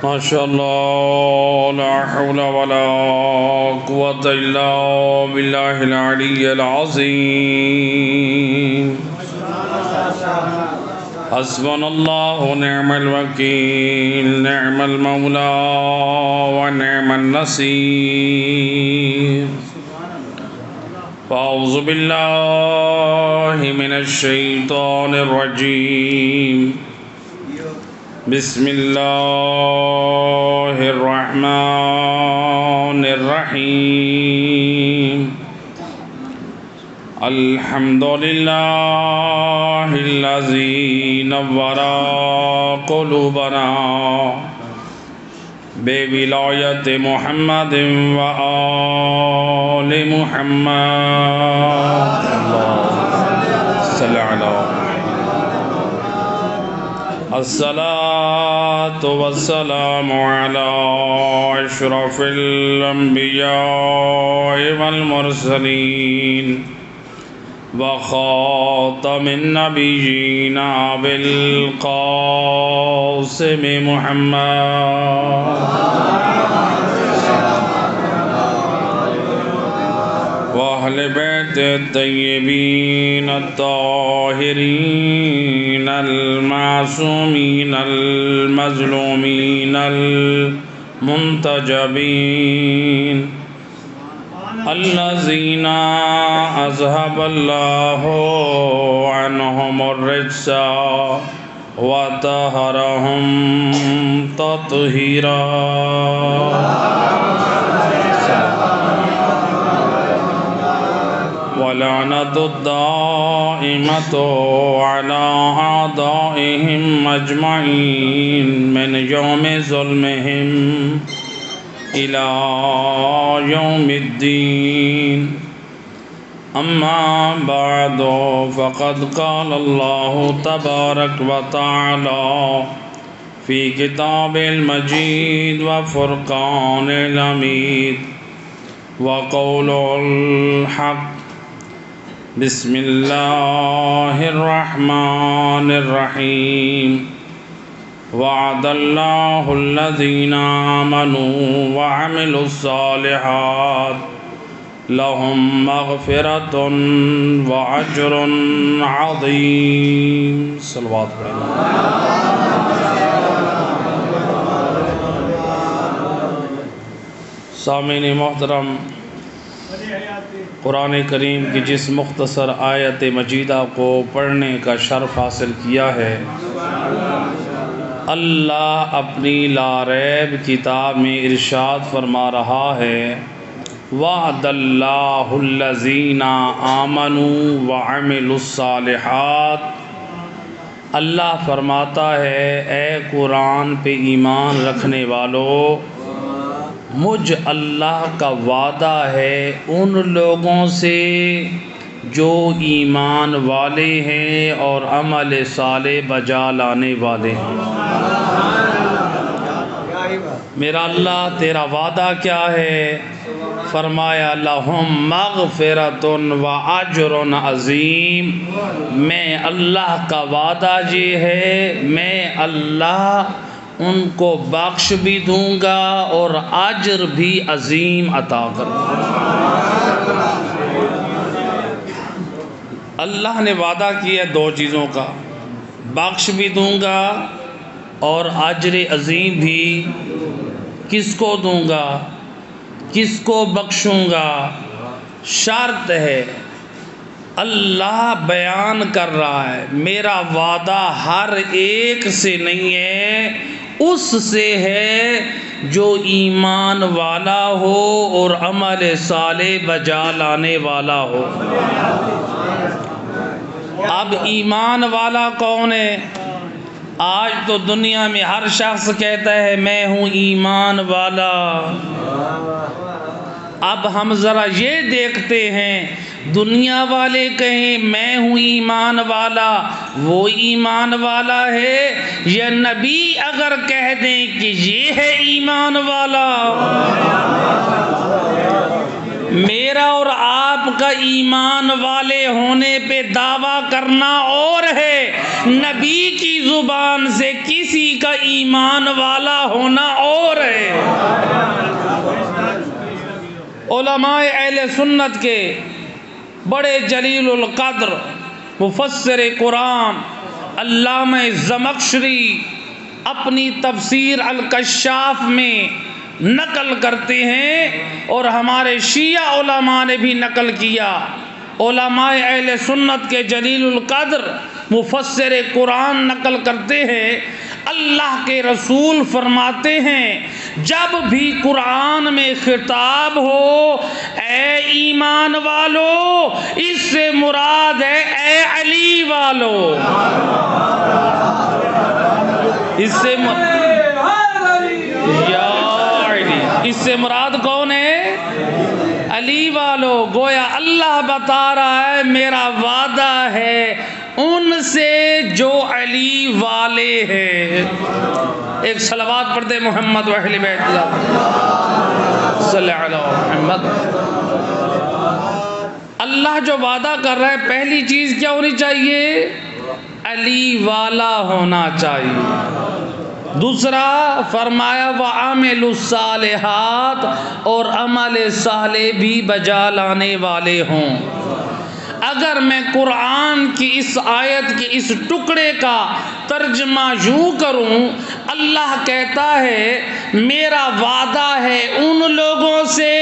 ما شاء الله لا حول ولا قوة إلا بالله العلي العظيم حسبنا الله ونعم الوكيل نعم المولى ونعم النصير فأعوذ بالله من الشيطان الرجيم بسم الله الرحمن الرحيم الحمد لله الذي نور قلوبنا بولاية محمد وآل محمد اللهم صل على الصلاة والسلام على أشرف الأنبياء والمرسلين وخاتم النبيين أبي القاسم محمد وأهل بيت الطيبين الطاهرين المعصومين المظلومين المنتجبين الذين أذهب الله عنهم الرجس وطهرهم تطهيرا ولعنة الدائمة على أعدائهم أجمعين من يوم ظلمهم إلى يوم الدين أما بعد فقد قال الله تبارك وتعالى في كتاب المجيد وفرقان الحميد وقول الحق بسم الله الرحمن الرحيم وعد الله الذين آمنوا وعملوا الصالحات لهم مغفرة وأجر عظيم صلوات سامعین محترم، قرآن کریم کی جس مختصر آیت مجیدہ کو پڑھنے کا شرف حاصل کیا ہے، اللہ اپنی لا ریب کتاب میں ارشاد فرما رہا ہے وعد اللہ الذین آمنوا وعملوا الصالحات۔ اللہ فرماتا ہے اے قرآن پہ ایمان رکھنے والو، مجھ اللہ کا وعدہ ہے ان لوگوں سے جو ایمان والے ہیں اور عمل صالح بجا لانے والے ہیں۔ میرا اللہ تیرا وعدہ کیا ہے؟ فرمایا لہم مغفرۃ و اجر عظیم۔ میں اللہ کا وعدہ یہ ہے میں اللہ ان کو بخش بھی دوں گا اور اجر بھی عظیم عطا کروں گا۔ اللہ نے وعدہ کیا دو چیزوں کا، بخش بھی دوں گا اور اجر عظیم بھی۔ کس کو دوں گا، کس کو بخشوں گا؟ شرط ہے، اللہ بیان کر رہا ہے میرا وعدہ ہر ایک سے نہیں ہے، اس سے ہے جو ایمان والا ہو اور عمل صالح بجا لانے والا ہو۔ اب ایمان والا کون ہے؟ آج تو دنیا میں ہر شخص کہتا ہے میں ہوں ایمان والا۔ اب ہم ذرا یہ دیکھتے ہیں، دنیا والے کہیں میں ہوں ایمان والا، وہ ایمان والا ہے، یا نبی اگر کہہ دیں کہ یہ ہے ایمان والا؟ میرا اور آپ کا ایمان والے ہونے پہ دعویٰ کرنا اور ہے، نبی کی زبان سے کسی کا ایمان والا ہونا اور ہے۔ علماء اہل سنت کے بڑے جلیل القدر مفسر قرآن علامہ زمخشری اپنی تفسیر الکشاف میں نقل کرتے ہیں، اور ہمارے شیعہ علماء نے بھی نقل کیا۔ علماء اہل سنت کے جلیل القدر مفسر قرآن نقل کرتے ہیں، اللہ کے رسول فرماتے ہیں جب بھی قرآن میں خطاب ہو اے ایمان والو، اس سے مراد ہے اے علی والو۔ اس سے اس سے مراد کون ہے؟ علی والو۔ گویا اللہ بتا رہا ہے میرا وعدہ ہے ان سے جو علی والے ہیں۔ ایک صلوات پڑھتے محمد و اہل بیت اللہ صلی اللہ علیہ محمد۔ اللہ جو وعدہ کر رہا ہے پہلی چیز کیا ہونی چاہیے؟ علی والا ہونا چاہیے۔ دوسرا فرمایا وَعَمِلُوا الصَّالِحَاتِ، اور عمل صالح بھی بجا لانے والے ہوں۔ اگر میں قرآن کی اس آیت کے اس ٹکڑے کا ترجمہ یوں کروں، اللہ کہتا ہے میرا وعدہ ہے ان لوگوں سے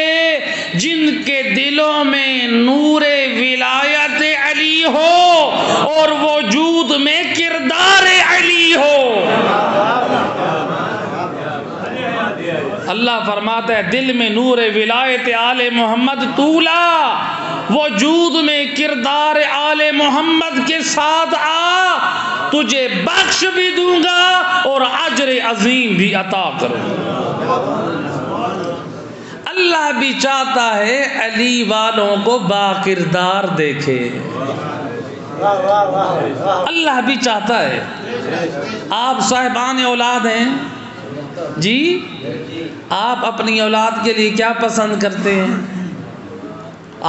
جن کے دلوں میں نور ولایت علی ہو اور وجود میں کردار علی ہو۔ اللہ فرماتا ہے دل میں نور ولایت آل محمد طولا، وجود میں کردار آل محمد کے ساتھ آ، تجھے بخش بھی دوں گا اور اجر عظیم بھی عطا کروں۔ اللہ بھی چاہتا ہے علی والوں کو باکردار دیکھے۔ اللہ بھی چاہتا ہے۔ آپ صاحبان اولاد ہیں جی، آپ اپنی اولاد کے لیے کیا پسند کرتے ہیں؟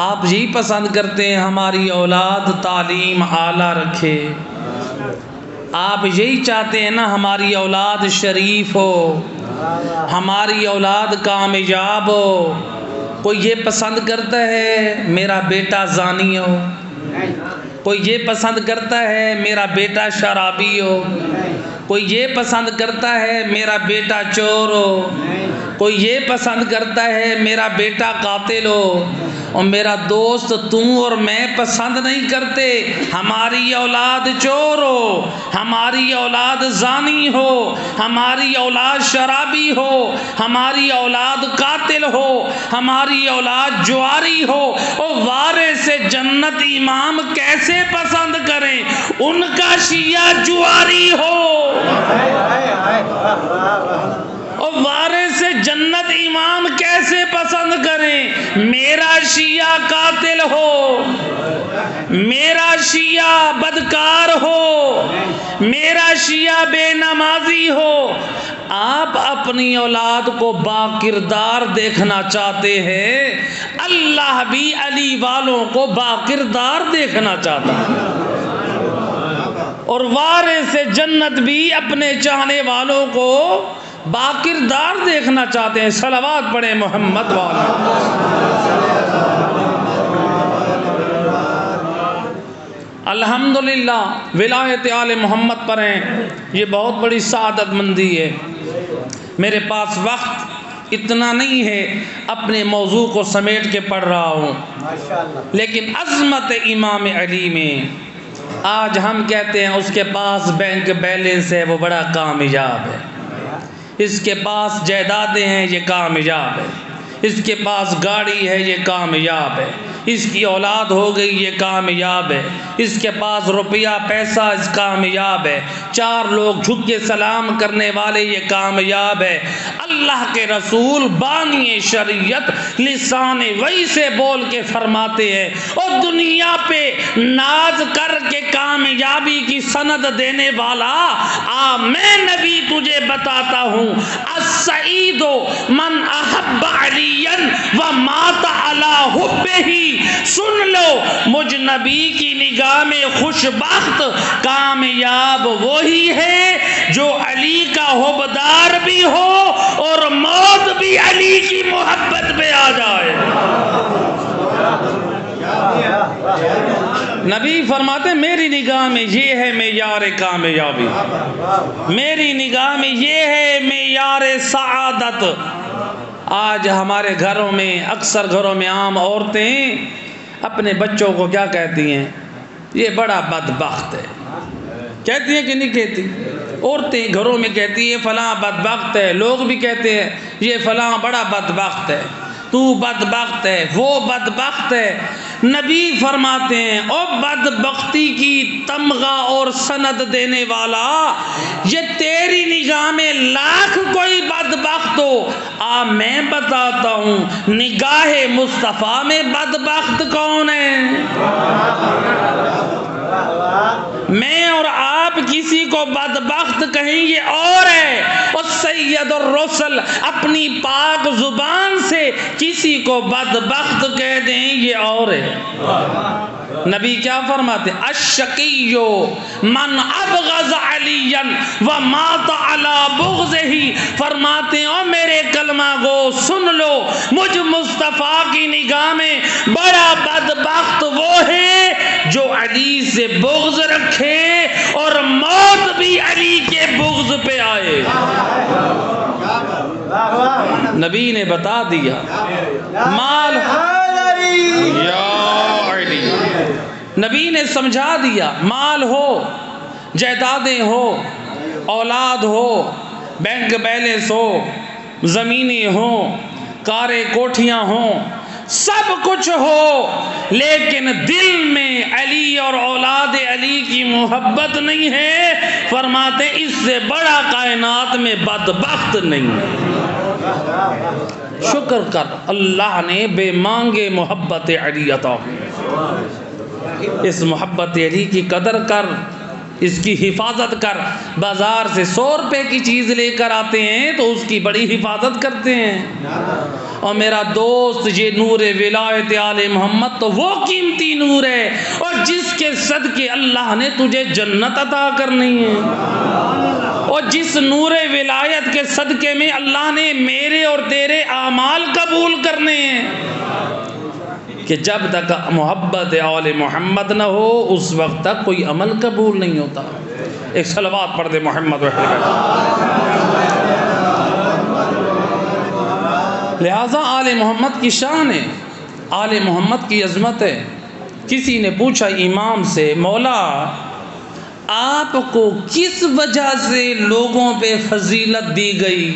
آپ یہی پسند کرتے ہیں ہماری اولاد تعلیم اعلیٰ رکھے، آپ یہی چاہتے ہیں نا ہماری اولاد شریف ہو، ہماری اولاد کامیاب ہو۔ کوئی یہ پسند کرتا ہے میرا بیٹا زانی ہو، کوئی یہ پسند کرتا ہے میرا بیٹا شرابی ہو، کوئی یہ پسند کرتا ہے میرا بیٹا چور ہو، کوئی یہ پسند کرتا ہے میرا بیٹا قاتل ہو۔ اور میرا دوست تم اور میں پسند نہیں کرتے ہماری اولاد چور ہو، ہماری اولاد زانی ہو، ہماری اولاد شرابی ہو، ہماری اولاد قاتل ہو، ہماری اولاد جواری ہو۔ اور وارث جنت امام کیسے پسند کریں؟ ان کا شیعہ جواری ہو۔ اور وارث جنت امام کیسے پسند کریں؟ میرا شیعہ قاتل ہو، میرا شیعہ بدکار ہو، میرا شیعہ بے نمازی ہو۔ آپ اپنی اولاد کو باکردار دیکھنا چاہتے ہیں، اللہ بھی علی والوں کو باکردار دیکھنا چاہتا ہے، اور وارث جنت بھی اپنے چاہنے والوں کو باکردار دیکھنا چاہتے ہیں۔ صلوات پڑھیں محمد والے۔ الحمدللہ ولایت آل محمد پڑھیں، یہ بہت بڑی سعادت مندی ہے۔ میرے پاس وقت اتنا نہیں ہے اپنے موضوع کو سمیٹ کے پڑھ رہا ہوں، لیکن عظمت امام علی میں آج ہم کہتے ہیں اس کے پاس بینک بیلنس ہے وہ بڑا کامیاب ہے، اس کے پاس جائیدادیں ہیں یہ کامیاب ہے، اس کے پاس گاڑی ہے یہ کامیاب ہے، اس کی اولاد ہو گئی یہ کامیاب ہے، اس کے پاس روپیہ پیسہ اس کامیاب ہے، 4 لوگ جھک کے سلام کرنے والے یہ کامیاب ہے۔ اللہ کے رسول بانی شریعت لسان وحی سے بول کے فرماتے ہیں، اور دنیا پہ ناز کر کے کامیابی کی سند دینے والا میں نبی تجھے بتاتا ہوں، السعید من احب علیا ومات علی حبہ، سن لو مجھ نبی کی نگاہ میں خوش بخت کامیاب وہی ہے جو علی کا حبدار بھی ہو اور موت بھی علی کی محبت پہ آ جائے۔ نبی فرماتے ہیں میری نگاہ میں یہ ہے معیار کامیابی، میری نگاہ میں یہ ہے معیار سعادت۔ آج ہمارے گھروں میں، اکثر گھروں میں عام عورتیں اپنے بچوں کو کیا کہتی ہیں؟ یہ بڑا بدبخت ہے۔ کہتی ہیں کہ نہیں کہتی؟ عورتیں گھروں میں کہتی ہیں فلاں بدبخت ہے، لوگ بھی کہتے ہیں یہ فلاں بڑا بدبخت ہے، تو بدبخت ہے، وہ بدبخت ہے۔ نبی فرماتے ہیں او بدبختی کی تمغہ اور سند دینے والا، یہ تیری نگاہ میں لاکھ کوئی بدبخت ہو، میں بتاتا ہوں نگاہ مصطفیٰ میں بدبخت کون ہے؟ میں اور آپ کسی کو بدبخت کہیں یہ اور ہے، اور سید الرسل اپنی پاک زبان سے کسی کو بدبخت کہہ دیں یہ اور ہے۔ نبی کیا فرماتے ہیں؟ الشقی من ابغض علیا ومات علی بغضہ، فرماتے ہیں او میرے کلمہ گو سن لو مجھ مصطفیٰ کی نگاہ میں بڑا بدبخت وہ ہے جو علی سے بغض رکھے اور موت بھی علی کے بغض پہ آئے۔ نبی نے بتا دیا مال یا علی، نبی نے سمجھا دیا مال ہو، جائیدادیں ہو، اولاد ہو، بینک بیلنس ہو، زمینیں ہوں، کاریں کوٹھیاں ہوں، سب کچھ ہو، لیکن دل میں علی اور اولاد علی کی محبت نہیں ہے، فرماتے اس سے بڑا کائنات میں بدبخت نہیں ہے۔ شکر کر اللہ نے بے مانگے محبت علی عطا کی، اس محبت علی کی قدر کر، اس کی حفاظت کر۔ بازار سے 100 روپے کی چیز لے کر آتے ہیں تو اس کی بڑی حفاظت کرتے ہیں۔ اور میرا دوست یہ نور ولایت آل محمد تو وہ قیمتی نور ہے اور جس کے صدقے اللہ نے تجھے جنت عطا کرنی ہے، اور جس نور ولایت کے صدقے میں اللہ نے میرے اور تیرے اعمال قبول کرنے ہیں، کہ جب تک محبت آل محمد نہ ہو اس وقت تک کوئی عمل قبول نہیں ہوتا۔ ایک صلوات پڑھ دے محمد لہٰذا آل محمد کی شان ہے، آل محمد کی عظمت ہے۔ کسی نے پوچھا امام سے مولا آپ کو کس وجہ سے لوگوں پہ فضیلت دی گئی؟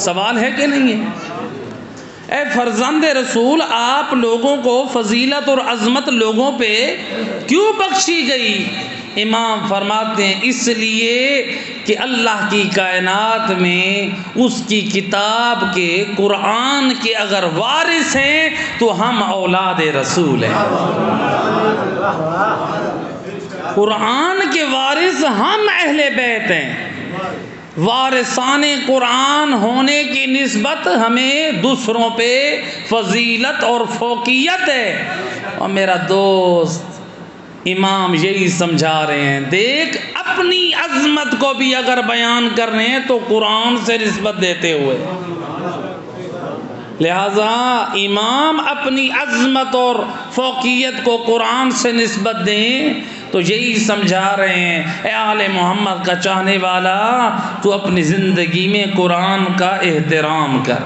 سوال ہے کہ نہیں ہے؟ اے فرزند رسول آپ لوگوں کو فضیلت اور عظمت لوگوں پہ کیوں بخشی گئی؟ امام فرماتے ہیں اس لیے کہ اللہ کی کائنات میں اس کی کتاب کے قرآن کے اگر وارث ہیں تو ہم اولاد رسول ہیں۔ قرآن کے وارث ہم اہل بیت ہیں، وارثان قرآن ہونے کی نسبت ہمیں دوسروں پہ فضیلت اور فوقیت ہے۔ اور میرا دوست امام یہی سمجھا رہے ہیں، دیکھ اپنی عظمت کو بھی اگر بیان کر رہے ہیں تو قرآن سے نسبت دیتے ہوئے، لہذا امام اپنی عظمت اور فوقیت کو قرآن سے نسبت دیں تو یہی سمجھا رہے ہیں اے آل محمد کا چاہنے والا تو اپنی زندگی میں قرآن کا احترام کر،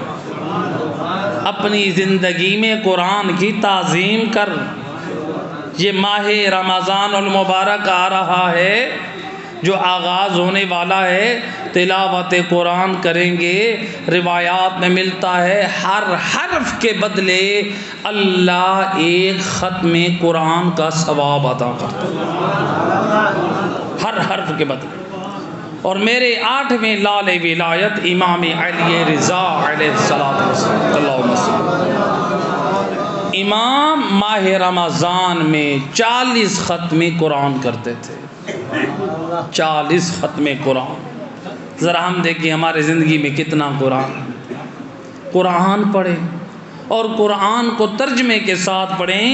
اپنی زندگی میں قرآن کی تعظیم کر۔ یہ ماہ رمضان المبارک آ رہا ہے جو آغاز ہونے والا ہے، تلاوت قرآن کریں گے، روایات میں ملتا ہے ہر حرف کے بدلے اللہ ایک ختم قرآن کا ثواب عطا کرتا ہے، ہر حرف کے بدلے۔ اور میرے 8ویں لال ولایت امام علی رضا علیہ السلام، اللہم صل۔ امام ماہ رمضان میں 40 ختم قرآن کرتے تھے، 40 ختم قرآن۔ ذرا ہم دیکھیں ہمارے زندگی میں کتنا قرآن پڑھیں اور قرآن کو ترجمے کے ساتھ پڑھیں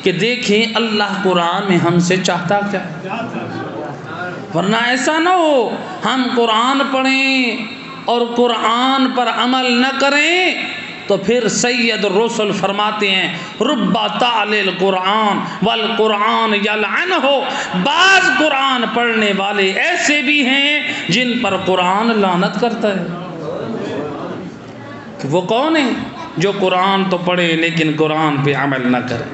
کہ دیکھیں اللہ قرآن میں ہم سے چاہتا کیا ہے۔ ورنہ ایسا نہ ہو ہم قرآن پڑھیں اور قرآن پر عمل نہ کریں تو پھر سید الرسل فرماتے ہیں رب تعلیل القرآن والقرآن یلعنہ، بعض قرآن پڑھنے والے ایسے بھی ہیں جن پر قرآن لعنت کرتا ہے۔ کہ وہ کون ہیں؟ جو قرآن تو پڑھے لیکن قرآن پہ عمل نہ کرے۔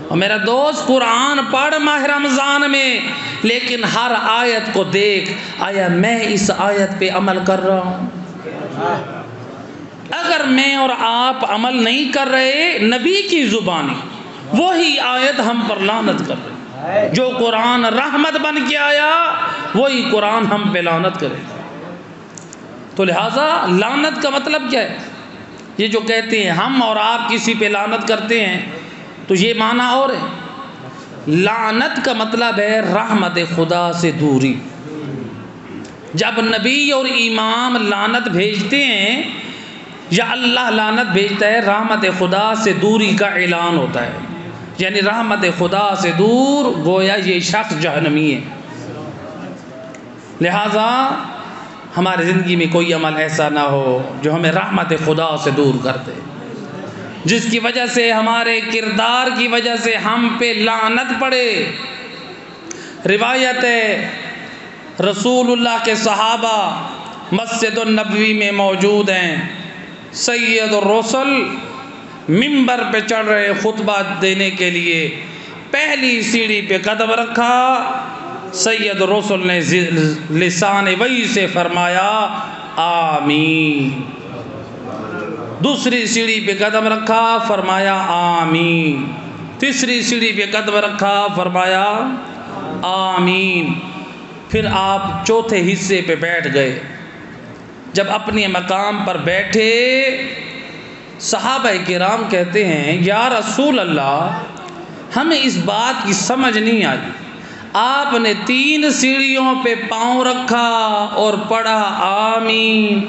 اور میرا دوست قرآن پڑھ ماہ رمضان میں، لیکن ہر آیت کو دیکھ، آیا میں اس آیت پہ عمل کر رہا ہوں؟ اگر میں اور آپ عمل نہیں کر رہے، نبی کی زبانی وہی آیت ہم پر لعنت کر رہے۔ جو قرآن رحمت بن کے آیا وہی قرآن ہم پہ لعنت کرے۔ تو لہٰذا لعنت کا مطلب کیا ہے؟ یہ جو کہتے ہیں ہم اور آپ کسی پہ لعنت کرتے ہیں تو یہ معنی اور ہے۔ لعنت کا مطلب ہے رحمت خدا سے دوری۔ جب نبی اور امام لعنت بھیجتے ہیں یا اللہ لعنت بھیجتا ہے، رحمت خدا سے دوری کا اعلان ہوتا ہے، یعنی رحمت خدا سے دور، گویا یہ شخص جہنمی ہے۔ لہٰذا ہماری زندگی میں کوئی عمل ایسا نہ ہو جو ہمیں رحمت خدا سے دور کر دے، جس کی وجہ سے ہمارے کردار کی وجہ سے ہم پہ لعنت پڑے۔ روایت ہے رسول اللہ کے صحابہ مسجد النبوی میں موجود ہیں، سید الرسل ممبر پہ چڑھ رہے خطبہ دینے کے لیے، پہلی سیڑھی پہ قدم رکھا، سید الرسل نے لسان وحی سے فرمایا آمین۔ دوسری سیڑھی پہ قدم رکھا، فرمایا آمین۔ تیسری سیڑھی پہ قدم رکھا، فرمایا آمین۔ پھر آپ چوتھے حصے پہ بیٹھ گئے۔ جب اپنے مقام پر بیٹھے، صحابہ کرام کہتے ہیں یا رسول اللہ، ہمیں اس بات کی سمجھ نہیں آئی، آپ نے 3 سیڑھیوں پہ پاؤں رکھا اور پڑھا آمین۔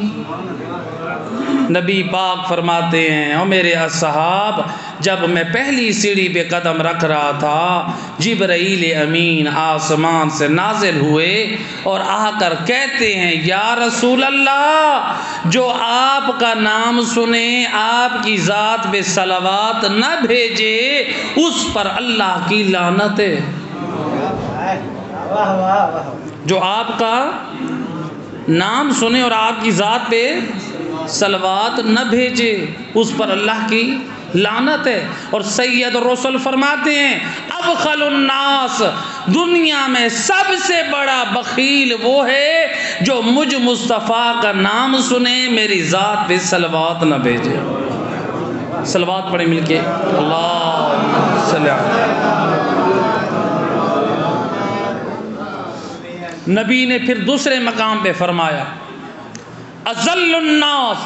نبی پاک فرماتے ہیں او میرے اصحاب، جب میں پہلی سیڑھی پہ قدم رکھ رہا تھا، جبرائیل امین آسمان سے نازل ہوئے اور آ کر کہتے ہیں یا رسول اللہ، جو آپ کا نام سنے آپ کی ذات پہ صلوات نہ بھیجے اس پر اللہ کی لعنت ہے۔ جو آپ کا نام سنے اور آپ کی ذات پہ صلوات نہ بھیجے اس پر اللہ کی لعنت ہے۔ اور سید الرسل فرماتے ہیں ابخل الناس، دنیا میں سب سے بڑا بخیل وہ ہے جو مجھ مصطفیٰ کا نام سنے میری ذات پہ صلوات نہ بھیجے۔ صلوات پڑھیں مل کے، اللہ صلی اللہ۔ نبی نے پھر دوسرے مقام پہ فرمایا اضل الناس،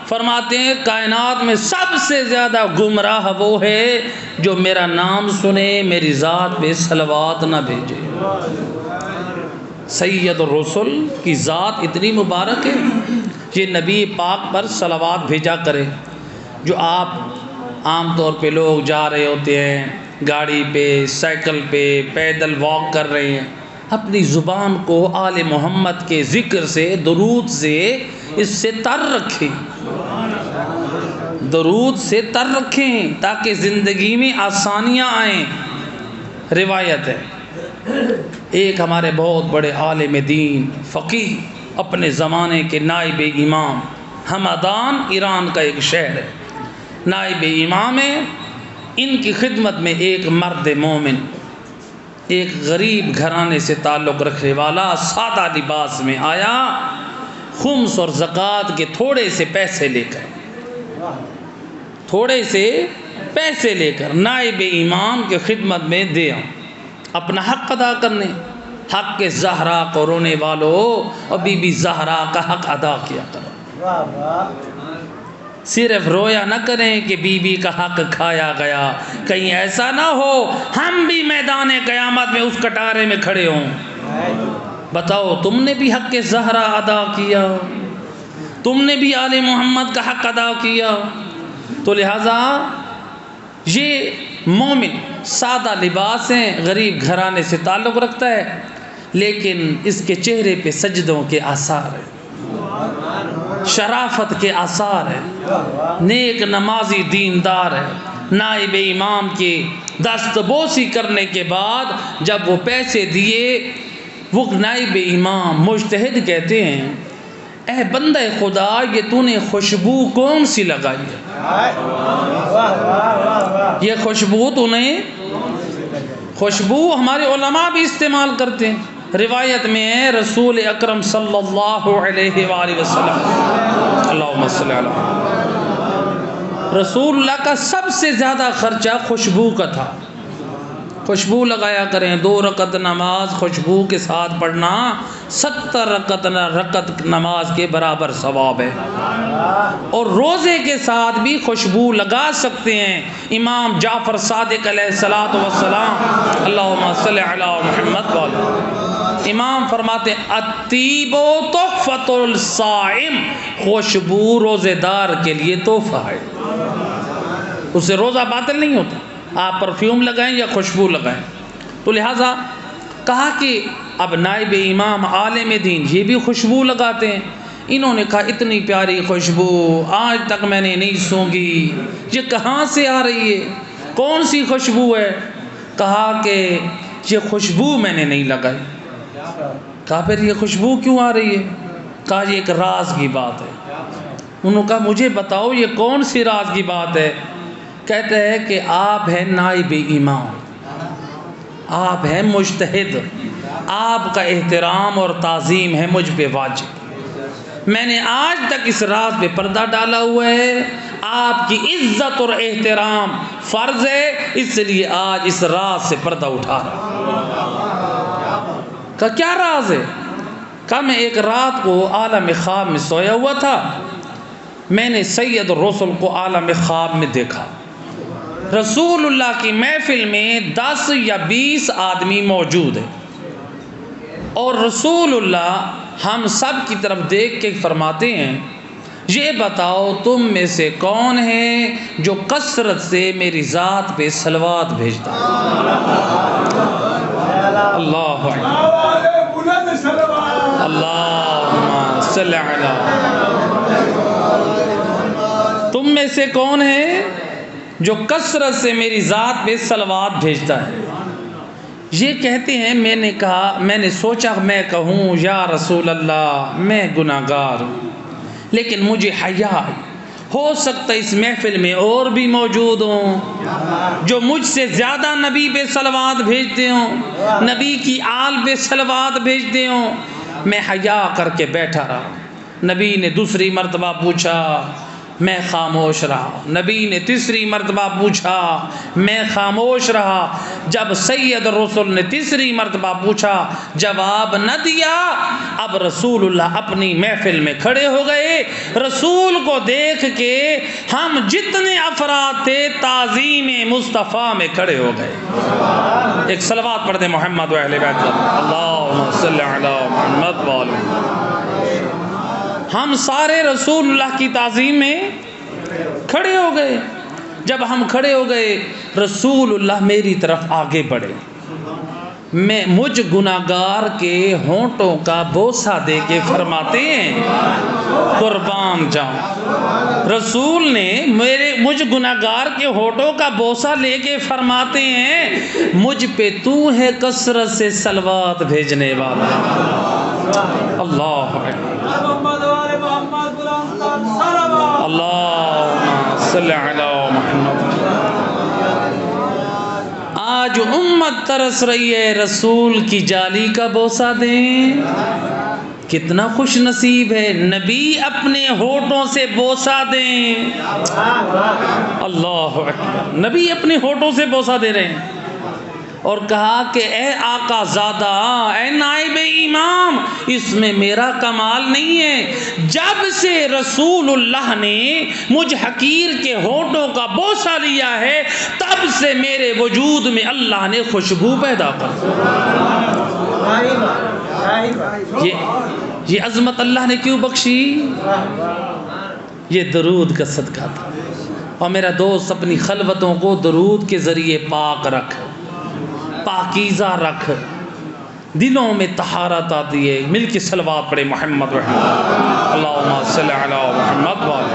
فرماتے ہیں کائنات میں سب سے زیادہ گمراہ وہ ہے جو میرا نام سنے میری ذات پہ صلوات نہ بھیجے۔ سید الرسل کی ذات اتنی مبارک ہے، یہ نبی پاک پر صلوات بھیجا کرے۔ جو آپ عام طور پہ لوگ جا رہے ہوتے ہیں گاڑی پہ، سائیکل پہ، پیدل واک کر رہے ہیں، اپنی زبان کو آل محمد کے ذکر سے، درود سے، اس سے تر رکھیں، درود سے تر رکھیں تاکہ زندگی میں آسانیاں آئیں۔ روایت ہے ایک ہمارے بہت بڑے عالم دین فقیہ، اپنے زمانے کے نائب امام، ہمدان ایران کا ایک شہر ہے، نائب امام ہے، ان کی خدمت میں ایک مرد مومن، ایک غریب گھرانے سے تعلق رکھنے والا، سادہ لباس میں آیا، خمس اور زکوٰۃ کے تھوڑے سے پیسے لے کر، تھوڑے سے پیسے لے کر نائب امام کے خدمت میں دے آؤں اپنا حق ادا کرنے۔ حق کے زہرا کو رونے والوں اور بی بی زہرا کا حق ادا کیا کرو۔ صرف رویا نہ کریں کہ بی بی کا حق کھایا گیا، کہیں ایسا نہ ہو ہم بھی میدان قیامت میں اس کٹارے میں کھڑے ہوں۔ بتاؤ تم نے بھی حق زہرا ادا کیا، تم نے بھی آل محمد کا حق ادا کیا۔ تو لہٰذا یہ مومن سادہ لباس ہیں، غریب گھرانے سے تعلق رکھتا ہے، لیکن اس کے چہرے پہ سجدوں کے آثار ہیں، شرافت کے آثار ہیں، نیک نمازی دیندار ہے۔ نائب امام کی دست بوسی کرنے کے بعد جب وہ پیسے دیے، وہ نائب امام مجتہد کہتے ہیں اے بندہ خدا یہ تو نے خوشبو کون سی لگائی ہے؟ یہ خوشبو تو نے، خوشبو ہمارے علماء بھی استعمال کرتے ہیں۔ روایت میں ہے رسول اکرم صلی اللہ علیہ وآلہ وسلم، اللہم صلی علی محمد، رسول اللہ کا سب سے زیادہ خرچہ خوشبو کا تھا۔ خوشبو لگایا کریں، 2 رکعت نماز خوشبو کے ساتھ پڑھنا 70 رکعت نماز کے برابر ثواب ہے، اور روزے کے ساتھ بھی خوشبو لگا سکتے ہیں۔ امام جعفر صادق علیہ الصلوۃ والسلام، اللہم صلی علی محمد والے، امام فرماتے ہیں الطیب تحفۃ الصائم، خوشبو روزے دار کے لیے تحفہ ہے، اس سے روزہ باطل نہیں ہوتا، آپ پرفیوم لگائیں یا خوشبو لگائیں۔ تو لہٰذا کہا کہ اب نائب امام عالم دین یہ بھی خوشبو لگاتے ہیں۔ انہوں نے کہا اتنی پیاری خوشبو آج تک میں نے نہیں سونگھی، یہ کہاں سے آ رہی ہے، کون سی خوشبو ہے؟ کہا کہ یہ خوشبو میں نے نہیں لگائی۔ کہا پھر یہ خوشبو کیوں آ رہی ہے؟ کہا یہ ایک راز کی بات ہے۔ انہوں نے کہا مجھے بتاؤ یہ کون سی راز کی بات ہے؟ کہتے ہیں کہ آپ ہیں نائب امام، آپ ہیں مجتہد، آپ کا احترام اور تعظیم ہے مجھ پہ واجب، میں نے آج تک اس راز پہ پردہ ڈالا ہوا ہے، آپ کی عزت اور احترام فرض ہے، اس لیے آج اس راز سے پردہ اٹھا رہا۔ کہا کیا راز ہے؟ کہا میں ایک رات کو عالم خواب میں سویا ہوا تھا، میں نے سید الرسل کو عالم خواب میں دیکھا، رسول اللہ کی محفل میں 10 یا 20 آدمی موجود ہیں، اور رسول اللہ ہم سب کی طرف دیکھ کے فرماتے ہیں یہ بتاؤ تم میں سے کون ہے جو کثرت سے میری ذات پہ صلوات بھیجتا ہے؟ اللہ اللہم صلی علی، تم میں سے کون ہے جو کثرت سے میری ذات پہ صلوات بھیجتا ہے؟ یہ کہتے ہیں میں نے کہا، میں نے سوچا میں کہوں یا رسول اللہ میں گناہگار ہوں، لیکن مجھے حیا آئی، ہو سکتا اس محفل میں اور بھی موجود ہوں جو مجھ سے زیادہ نبی پہ صلوات بھیجتے ہوں، نبی کی آل پہ صلوات بھیجتے ہوں۔ میں حیا کر کے بیٹھا رہا۔ نبی نے دوسری مرتبہ پوچھا، میں خاموش رہا۔ نبی نے تیسری مرتبہ پوچھا، میں خاموش رہا۔ جب سید الرسل نے تیسری مرتبہ پوچھا، جواب نہ دیا، اب رسول اللہ اپنی محفل میں کھڑے ہو گئے۔ رسول کو دیکھ کے ہم جتنے افراد تھے تعظیم مصطفیٰ میں کھڑے ہو گئے۔ ایک صلوات پڑھ دیں محمد و اہل بیت، اللہم صلی علی محمد و آل محمد۔ ہم سارے رسول اللہ کی تعظیم میں کھڑے ہو گئے۔ جب ہم کھڑے ہو گئے رسول اللہ میری طرف آگے بڑھے، مجھ گناہگار کے ہونٹوں کا بوسہ دے کے فرماتے ہیں قربان جاؤں۔ رسول نے مجھ گناہگار کے ہونٹوں کا بوسہ لے کے فرماتے ہیں مجھ پہ تو ہے کثرت سے صلوات بھیجنے والا۔ اللہ اللہم صلی علی محمد۔ آج امت ترس رہی ہے رسول کی جالی کا بوسہ دیں۔ کتنا خوش نصیب ہے نبی اپنے ہونٹوں سے بوسہ دیں۔ اللہ اکبر، نبی اپنے ہونٹوں سے بوسہ دے رہے ہیں۔ اور کہا کہ اے آقا زادہ، اے نائب امام، اس میں میرا کمال نہیں ہے، جب سے رسول اللہ نے مجھ حقیر کے ہونٹوں کا بوسہ لیا ہے تب سے میرے وجود میں اللہ نے خوشبو پیدا کر دی۔ یہ عظمت اللہ نے کیوں بخشی؟ یہ درود کا صدقہ تھا۔ اور میرا دوست اپنی خلوتوں کو درود کے ذریعے پاک رکھ، پاکیزہ رکھ، دلوں میں طہارت آتی ہے۔ مل کے صلوات پڑھے محمد رحمت اللہم صلی علی محمد وآلہ۔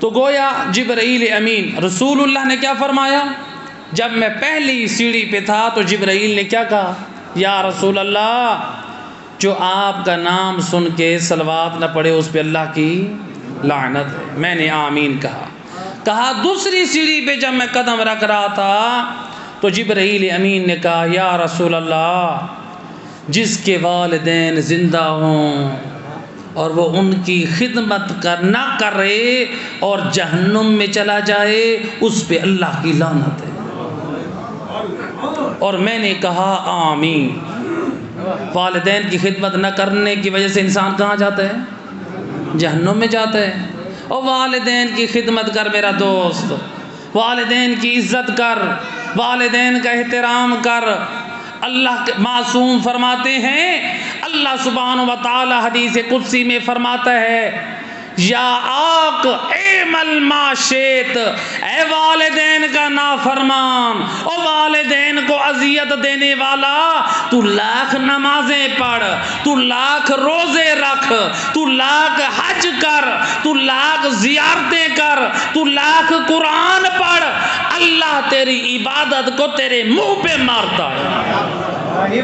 تو گویا جبرائیل امین، رسول اللہ نے کیا فرمایا؟ جب میں پہلی سیڑھی پہ تھا تو جبرائیل نے کیا کہا؟ یا رسول اللہ، جو آپ کا نام سن کے صلوات نہ پڑھے اس پہ اللہ کی لعنت ہے۔ میں نے آمین کہا دوسری سیڑھی پہ جب میں قدم رکھ رہا تھا تو جبرائیل امین نے کہا یا رسول اللہ، جس کے والدین زندہ ہوں اور وہ ان کی خدمت نہ کرے اور جہنم میں چلا جائے اس پہ اللہ کی لعنت ہے۔ اور میں نے کہا آمین۔ والدین کی خدمت نہ کرنے کی وجہ سے انسان کہاں جاتا ہے؟ جہنم میں جاتا ہے۔ اور والدین کی خدمت کر میرا دوست، والدین کی عزت کر، والدین کا احترام کر۔ اللہ معصوم فرماتے ہیں، اللہ سبحانہ و تعالی حدیث قدسی میں فرماتا ہے یا آق اعمل ما شئت، اے والدین کا نافرمان اور والدین کو اذیت دینے والا، تو لاکھ نمازیں پڑھ، تو لاکھ روزے رکھ، تو لاکھ حج کر، تو لاکھ زیارتیں کر، تو لاکھ قرآن پڑھ، اللہ تیری عبادت کو تیرے منہ پہ مارتا ہے۔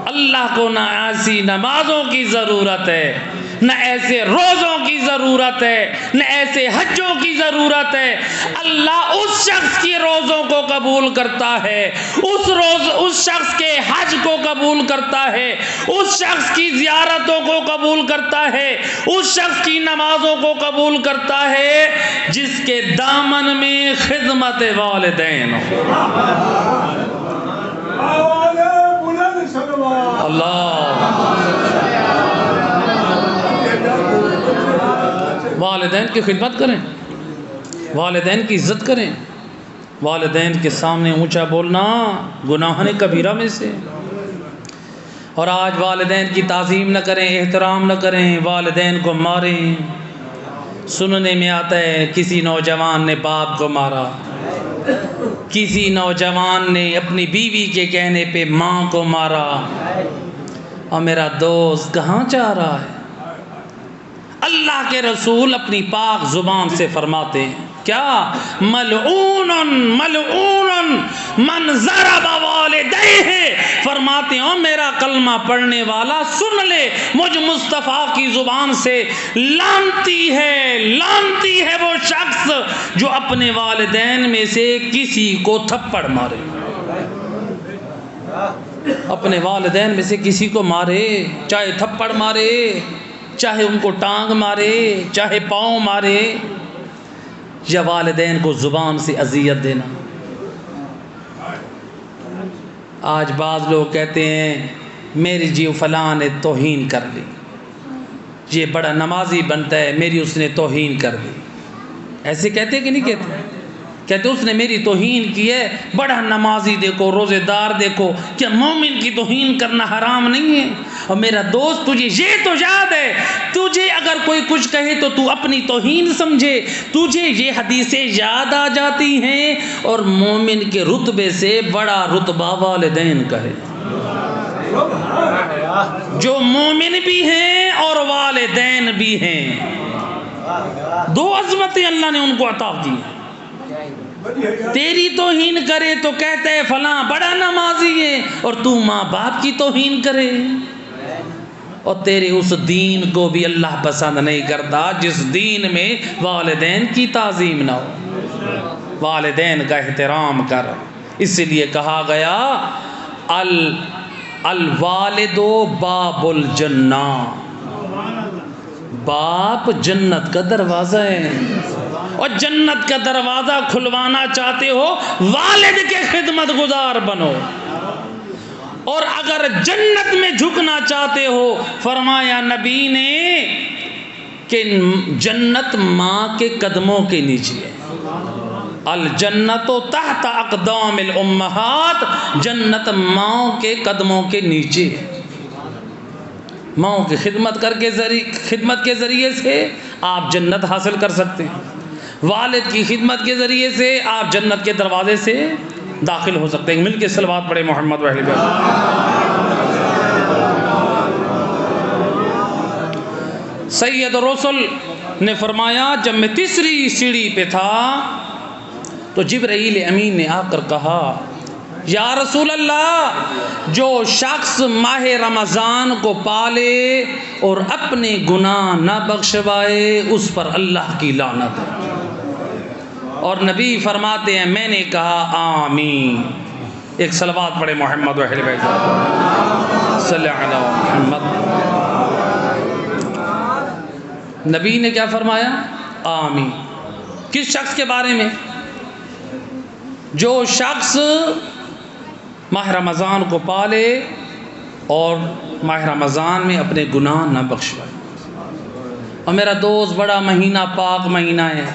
اللہ کو نہ ایسی نمازوں کی ضرورت ہے، نہ ایسے روزوں کی ضرورت ہے، نہ ایسے حجوں کی ضرورت ہے۔ اللہ اس شخص کی روزوں کو قبول کرتا ہے، اس شخص کے حج کو قبول کرتا ہے، اس شخص کی زیارتوں کو قبول کرتا ہے، اس شخص کی نمازوں کو قبول کرتا ہے جس کے دامن میں خدمت والدین ہو۔ اللہ، والدین کی خدمت کریں، والدین کی عزت کریں۔ والدین کے سامنے اونچا بولنا گناہ کبیرہ میں سے۔ اور آج والدین کی تعظیم نہ کریں، احترام نہ کریں، والدین کو ماریں۔ سننے میں آتا ہے کسی نوجوان نے باپ کو مارا، کسی نوجوان نے اپنی بیوی کے کہنے پہ ماں کو مارا۔ اور میرا دوست کہاں جا رہا ہے؟ اللہ کے رسول اپنی پاک زبان سے فرماتے ہیں کیا؟ ملعون ملعون من ضرب والدیہ، فرماتے ہیں میرا کلمہ پڑھنے والا سن لے مجھ مصطفیٰ کی زبان سے، لعنتی ہے وہ شخص جو اپنے والدین میں سے کسی کو تھپڑ مارے، اپنے والدین میں سے کسی کو مارے، چاہے تھپڑ مارے، چاہے ان کو ٹانگ مارے، چاہے پاؤں مارے، یا والدین کو زبان سے اذیت دینا۔ آج بعض لوگ کہتے ہیں میری جی فلاں نے توہین کر لی، یہ بڑا نمازی بنتا ہے، میری اس نے توہین کر دی۔ ایسے کہتے کہ نہیں کہتے؟ کہتے اس نے میری توہین کی ہے، بڑا نمازی دیکھو، روزے دار دیکھو، کیا مومن کی توہین کرنا حرام نہیں ہے؟ اور میرا دوست تجھے یہ تو یاد ہے، تجھے اگر کوئی کچھ کہے تو تو اپنی توہین سمجھے، تجھے یہ حدیثیں یاد آ جاتی ہیں، اور مومن کے رتبے سے بڑا رتبہ والدین کا ہے، جو مومن بھی ہیں اور والدین بھی ہیں، دو عظمتیں اللہ نے ان کو عطا کی۔ تیری توہین کرے تو کہتے ہیں فلاں بڑا نمازی ہے، اور تو ماں باپ کی توہین کرے، اور تیرے اس دین کو بھی اللہ پسند نہیں کرتا جس دین میں والدین کی تعظیم نہ ہو۔ والدین کا احترام کر، اس لیے کہا گیا الوالد باب الجنہ، باپ جنت کا دروازہ ہے۔ اور جنت کا دروازہ کھلوانا چاہتے ہو والد کے خدمت گزار بنو، اور اگر جنت میں جھکنا چاہتے ہو فرمایا نبی نے کہ جنت ماں کے قدموں کے نیچے ہے، الجنت تحت اقدام الامہات، جنت ماں کے قدموں کے نیچے ہے۔ ماں کی خدمت کے ذریعے سے آپ جنت حاصل کر سکتے ہیں، والد کی خدمت کے ذریعے سے آپ جنت کے دروازے سے داخل ہو سکتے ہیں۔ مل کے صلوات پڑھے محمد و اہل بیت۔ سید الرسل نے فرمایا جب میں تیسری سیڑھی پہ تھا تو جبرائیل امین نے آ کر کہا یا رسول اللہ، جو شخص ماہ رمضان کو پالے اور اپنے گناہ نہ بخشوائے اس پر اللہ کی لعنت ہے۔ اور نبی فرماتے ہیں میں نے کہا آمین۔ ایک صلوات پڑھے محمد و اہل بیت صلی اللہ علیہ محمد۔ نبی نے کیا فرمایا؟ آمین۔ کس شخص کے بارے میں؟ جو شخص ماہ رمضان کو پالے اور ماہ رمضان میں اپنے گناہ نہ بخشوائے۔ اور میرا دوست بڑا مہینہ پاک مہینہ ہے،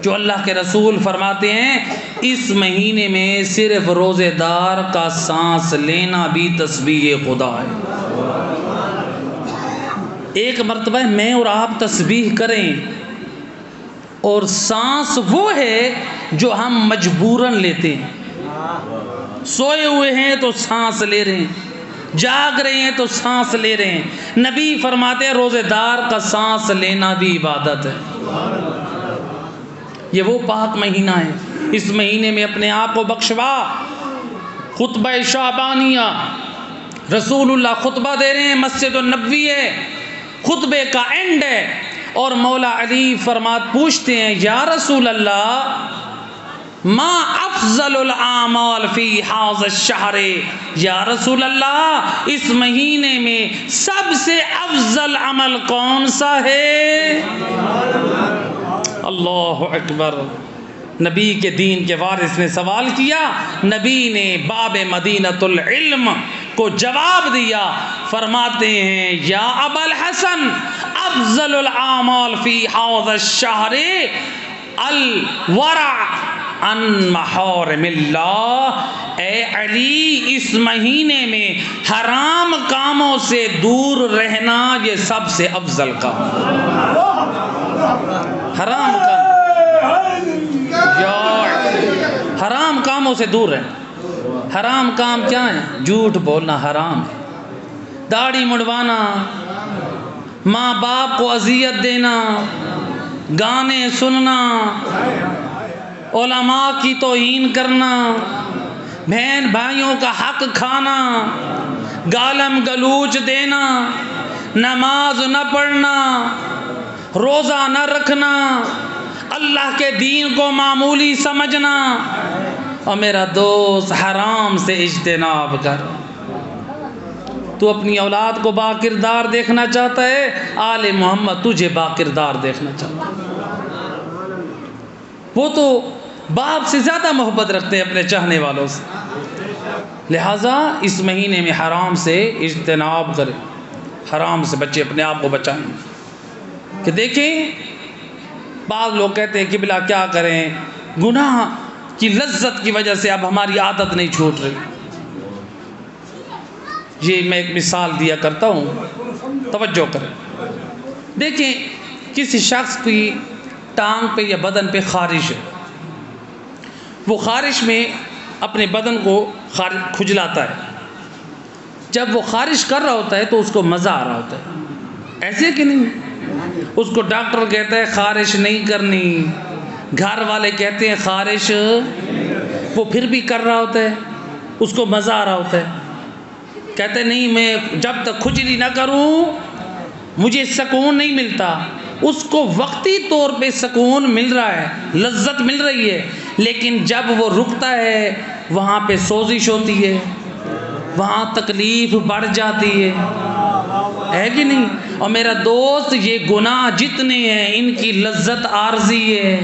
جو اللہ کے رسول فرماتے ہیں اس مہینے میں صرف روزے دار کا سانس لینا بھی تسبیح خدا ہے۔ ایک مرتبہ میں اور آپ تسبیح کریں، اور سانس وہ ہے جو ہم مجبوراً لیتے ہیں۔ سوئے ہوئے ہیں تو سانس لے رہے ہیں، جاگ رہے ہیں تو سانس لے رہے ہیں۔ نبی فرماتے ہیں روزے دار کا سانس لینا بھی عبادت ہے۔ یہ وہ پاک مہینہ ہے، اس مہینے میں اپنے آپ کو بخشوا۔ خطبہ شعبانیہ رسول اللہ خطبہ دے رہے ہیں، مسجد النبوی ہے، خطبے کا اینڈ ہے، اور مولا علی پوچھتے ہیں یا رسول اللہ ما افضل الاعمال فی ھذا الشہر، یا رسول اللہ اس مہینے میں سب سے افضل عمل کون سا ہے؟ اللہ اکبر۔ نبی کے دین کے وارث نے سوال کیا، نبی نے باب مدینۃ العلم کو جواب دیا، فرماتے ہیں یا ابا الحسن افضل الاعمال فی ھذا الشہر الورع عن محارم اللہ۔ اے علی اس مہینے میں حرام کاموں سے دور رہنا یہ سب سے افضل کام۔ حرام کام، حرام کاموں سے دور رہنا۔ حرام کام کیا ہے؟ جھوٹ بولنا حرام ہے، داڑھی مڑوانا، ماں باپ کو اذیت دینا، گانے سننا، علماء کی توہین کرنا، بہن بھائیوں کا حق کھانا، گالم گلوچ دینا، نماز نہ پڑھنا، روزہ نہ رکھنا، اللہ کے دین کو معمولی سمجھنا۔ اور میرا دوست حرام سے اجتناب کر۔ تو اپنی اولاد کو با کردار دیکھنا چاہتا ہے، آل محمد تجھے با کردار دیکھنا چاہتا ہے۔ وہ تو باپ سے زیادہ محبت رکھتے ہیں اپنے چاہنے والوں سے، لہٰذا اس مہینے میں حرام سے اجتناب کریں، حرام سے بچے اپنے آپ کو بچائیں۔ کہ دیکھیں بعض لوگ کہتے ہیں قبلہ کیا کریں، گناہ کی لذت کی وجہ سے اب ہماری عادت نہیں چھوٹ رہی۔ یہ میں ایک مثال دیا کرتا ہوں، توجہ کریں۔ دیکھیں کسی شخص کی ٹانگ پہ یا بدن پہ خارش ہے، وہ خارش میں اپنے بدن کو کھجلاتا ہے۔ جب وہ خارش کر رہا ہوتا ہے تو اس کو مزہ آ رہا ہوتا ہے، ایسے کہ نہیں؟ اس کو ڈاکٹر کہتا ہے خارش نہیں کرنی، گھر والے کہتے ہیں خارش، وہ پھر بھی کر رہا ہوتا ہے، اس کو مزہ آ رہا ہوتا ہے، کہتے نہیں میں جب تک کھجلی نہ کروں مجھے سکون نہیں ملتا۔ اس کو وقتی طور پہ سکون مل رہا ہے، لذت مل رہی ہے، لیکن جب وہ رکتا ہے وہاں پہ سوزش ہوتی ہے، وہاں تکلیف بڑھ جاتی ہے کہ نہیں؟ اور میرا دوست یہ گناہ جتنے ہیں ان کی لذت عارضی ہے،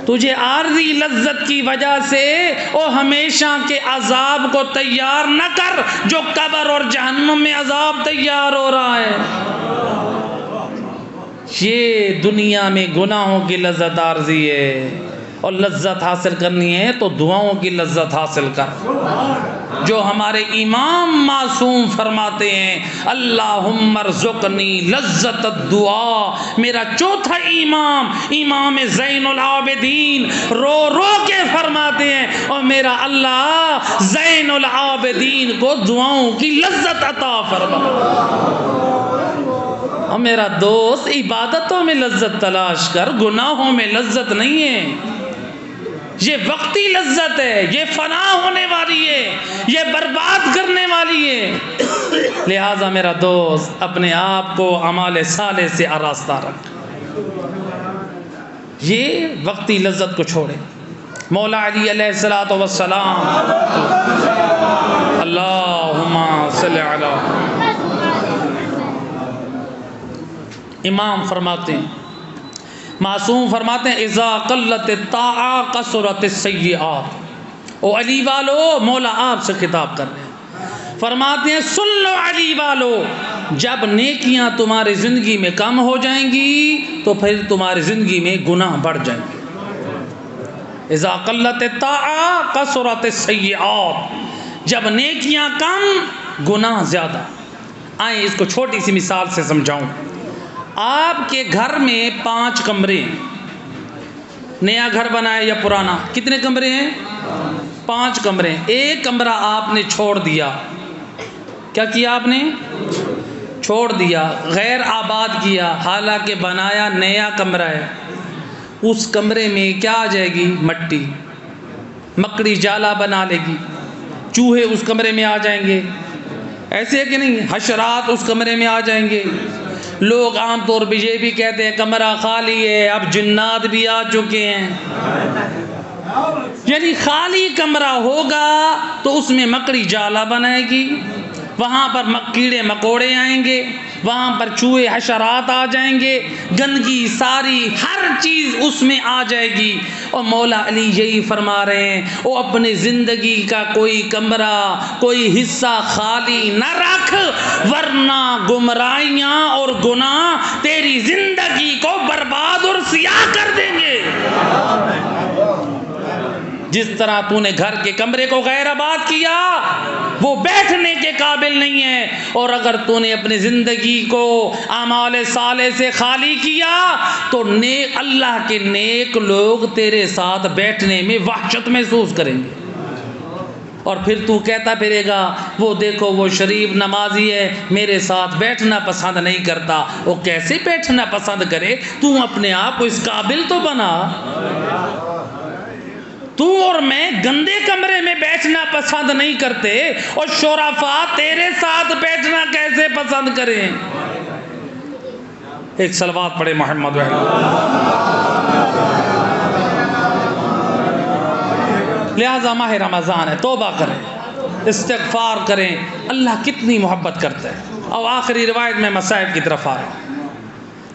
تجھے عارضی لذت کی وجہ سے او ہمیشہ کے عذاب کو تیار نہ کر جو قبر اور جہنم میں عذاب تیار ہو رہا ہے۔ یہ دنیا میں گناہوں کی لذت عارضی ہے، اور لذت حاصل کرنی ہے تو دعاؤں کی لذت حاصل کر، جو ہمارے امام معصوم فرماتے ہیں اللہم ارزقنی لذت الدعا۔ میرا چوتھا امام زین العابدین رو رو کے فرماتے ہیں اور میرا اللہ زین العابدین کو دعاؤں کی لذت عطا فرما۔ اور میرا دوست عبادتوں میں لذت تلاش کر، گناہوں میں لذت نہیں ہے۔ یہ وقتی لذت ہے، یہ فنا ہونے والی ہے، یہ برباد کرنے والی ہے۔ لہٰذا میرا دوست اپنے آپ کو اعمال صالح سے آراستہ رکھ، یہ وقتی لذت کو چھوڑے۔ مولا علی علیہ الصلوۃ والسلام، اللہم صلی علی، امام فرماتے ہیں، معصوم فرماتے ہیں اذا قلت الطاعہ کثرت السیئات۔ او علی والو، مولا آپ سے خطاب کر رہے ہیں، فرماتے ہیں سن لو علی والو، جب نیکیاں تمہاری زندگی میں کم ہو جائیں گی تو پھر تمہاری زندگی میں گناہ بڑھ جائیں گے۔ اذا قلت الطاعہ کثرت السیئات، جب نیکیاں کم گناہ زیادہ۔ آئیں اس کو چھوٹی سی مثال سے سمجھاؤں۔ آپ کے گھر میں 5 کمرے ہیں، نیا گھر بنا ہے یا پرانا؟ کتنے کمرے ہیں؟ 5 کمرے ہیں۔ ایک کمرہ آپ نے چھوڑ دیا، کیا کیا آپ نے؟ چھوڑ دیا، غیر آباد کیا، حالانکہ بنایا نیا کمرہ ہے۔ اس کمرے میں کیا آ جائے گی؟ مٹی، مکڑی جالا بنا لے گی، چوہے اس کمرے میں آ جائیں گے، ایسے ہے کہ نہیں؟ حشرات اس کمرے میں آ جائیں گے۔ لوگ عام طور پہ یہ بھی کہتے ہیں کمرہ خالی ہے، اب جنات بھی آ چکے ہیں۔ یعنی خالی کمرہ ہوگا تو اس میں مکڑی جالا بنائے گی، وہاں پر کیڑے مکوڑے آئیں گے، وہاں پر چوہے حشرات آ جائیں گے، گندگی ساری ہر چیز اس میں آ جائے گی۔ اور مولا علی یہی فرما رہے ہیں وہ اپنی زندگی کا کوئی کمرہ، کوئی حصہ خالی نہ رکھ، ورنہ گمراہیاں اور گناہ تیری زندگی کو برباد اور سیاہ کر دیں گے۔ جس طرح تو نے گھر کے کمرے کو غیر آباد کیا، وہ بیٹھنے کے قابل نہیں ہے، اور اگر تو نے اپنی زندگی کو اعمال صالح سے خالی کیا تو نیک اللہ کے نیک لوگ تیرے ساتھ بیٹھنے میں وحشت محسوس کریں گے، اور پھر تو کہتا پھرے گا وہ دیکھو وہ شریف نمازی ہے، میرے ساتھ بیٹھنا پسند نہیں کرتا۔ وہ کیسے بیٹھنا پسند کرے؟ تو اپنے آپ کو اس قابل تو بنا۔ تو اور میں گندے کمرے میں بیٹھنا پسند نہیں کرتے، اور شرفاء تیرے ساتھ بیٹھنا کیسے پسند کریں؟ ایک صلوات پڑھے محمد وحید۔ لہذا ماہ رمضان ہے، توبہ کریں، استغفار کریں، اللہ کتنی محبت کرتا ہے۔ اور آخری روایت میں مصائب کی طرف آ رہا ہوں۔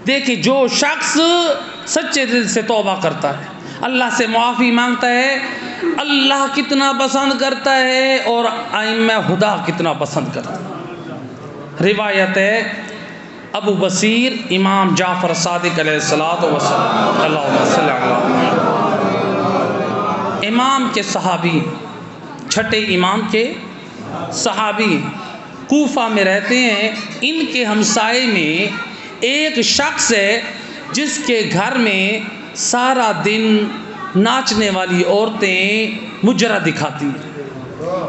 دیکھیں جو شخص سچے دل سے توبہ کرتا ہے، اللہ سے معافی مانگتا ہے، اللہ کتنا پسند کرتا ہے اور ائمہ ہدا کتنا پسند کرتا ہے۔ روایت ہے ابو بصیر امام جعفر صادق علیہ الصلوۃ والسلام، اللہم صلی علی، امام کے صحابی، چھٹے امام کے صحابی، کوفہ میں رہتے ہیں۔ ان کے ہمسائے میں ایک شخص ہے جس کے گھر میں سارا دن ناچنے والی عورتیں مجرا دکھاتی ہیں،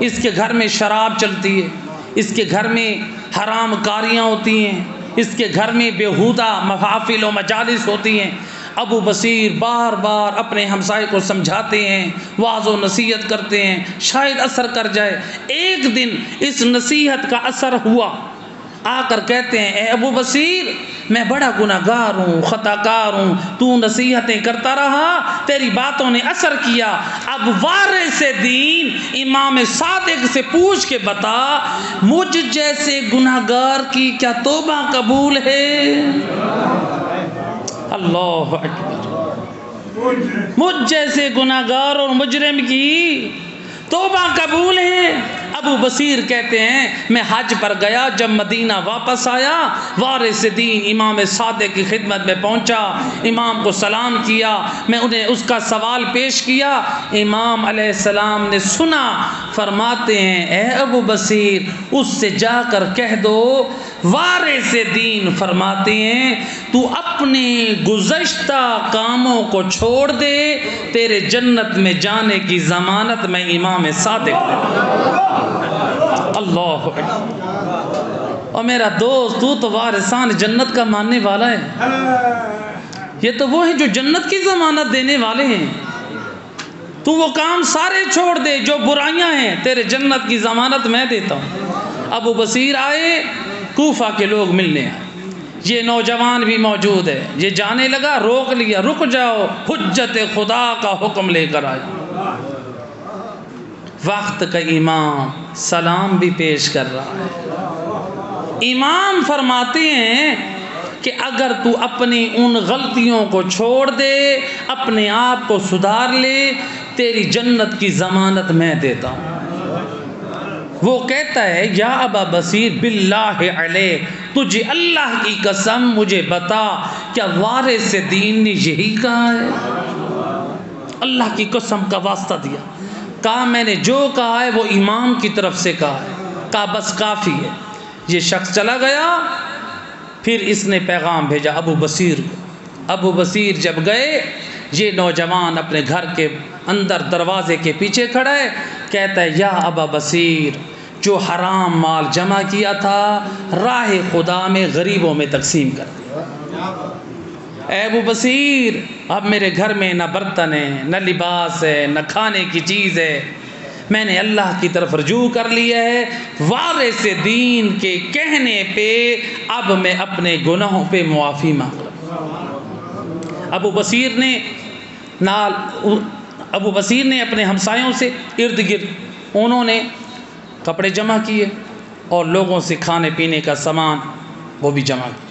اس کے گھر میں شراب چلتی ہے، اس کے گھر میں حرام کاریاں ہوتی ہیں، اس کے گھر میں بیہودہ محافل و مجالس ہوتی ہیں۔ ابو بصیر بار بار اپنے ہمسائے کو سمجھاتے ہیں، واعظ و نصیحت کرتے ہیں، شاید اثر کر جائے۔ ایک دن اس نصیحت کا اثر ہوا، آ کر کہتے ہیں اے ابو بصیر میں بڑا گناہگار ہوں، خطا کار ہوں، تو نصیحتیں کرتا رہا، تیری باتوں نے اثر کیا، اب وارث دین امام صادق سے پوچھ کے بتا مجھ جیسے گناہگار کی کیا توبہ قبول ہے؟ اللہ اکبر۔ مجھ جیسے گناہگار اور مجرم کی توبہ قبول ہے۔ ابو بصیر کہتے ہیں میں حج پر گیا، جب مدینہ واپس آیا وارث دین امام صادق کی خدمت میں پہنچا، امام کو سلام کیا، میں انہیں اس کا سوال پیش کیا، امام علیہ السلام نے سنا، فرماتے ہیں اے ابو بصیر اس سے جا کر کہہ دو، وارث دین فرماتے ہیں تو اپنے گزشتہ کاموں کو چھوڑ دے، تیرے جنت میں جانے کی ضمانت میں امام صادق نے۔ اللہ اکبر۔ اور میرا دوست تو وارثان جنت کا ماننے والا ہے، یہ تو وہ ہیں جو جنت کی ضمانت دینے والے ہیں۔ تو وہ کام سارے چھوڑ دے جو برائیاں ہیں، تیرے جنت کی ضمانت میں دیتا ہوں۔ ابو بصیر آئے، کوفہ کے لوگ ملنے آئے، یہ نوجوان بھی موجود ہے، یہ جانے لگا، روک لیا، رک جاؤ، حجت خدا کا حکم لے کر آئے۔ وقت کا امام سلام بھی پیش کر رہا ہے۔ امام فرماتے ہیں کہ اگر تو اپنی ان غلطیوں کو چھوڑ دے، اپنے آپ کو سدھار لے، تیری جنت کی ضمانت میں دیتا ہوں۔ وہ کہتا ہے یا ابا بصیر باللہ علیہ، تجھے اللہ کی قسم مجھے بتا کیا وارث دین نے یہی کہا ہے؟ اللہ کی قسم کا واسطہ دیا، کہا میں نے جو کہا ہے وہ امام کی طرف سے کہا ہے، کہا بس کافی ہے۔ یہ شخص چلا گیا، پھر اس نے پیغام بھیجا ابو بصیر کو۔ ابو بصیر جب گئے، یہ نوجوان اپنے گھر کے اندر دروازے کے پیچھے کھڑا ہے، کہتا ہے یا ابا بصیر جو حرام مال جمع کیا تھا راہ خدا میں غریبوں میں تقسیم کر دیا۔ اے ابو بصیر اب میرے گھر میں نہ برتن ہے، نہ لباس ہے، نہ کھانے کی چیز ہے، میں نے اللہ کی طرف رجوع کر لیا ہے، وارث دین کے کہنے پہ اب میں اپنے گناہوں پہ معافی مانگ رہا ہوں۔ ابو بصیر نے اپنے ہمسایوں سے ارد گرد انہوں نے کپڑے جمع کیے اور لوگوں سے کھانے پینے کا سامان وہ بھی جمع کیا۔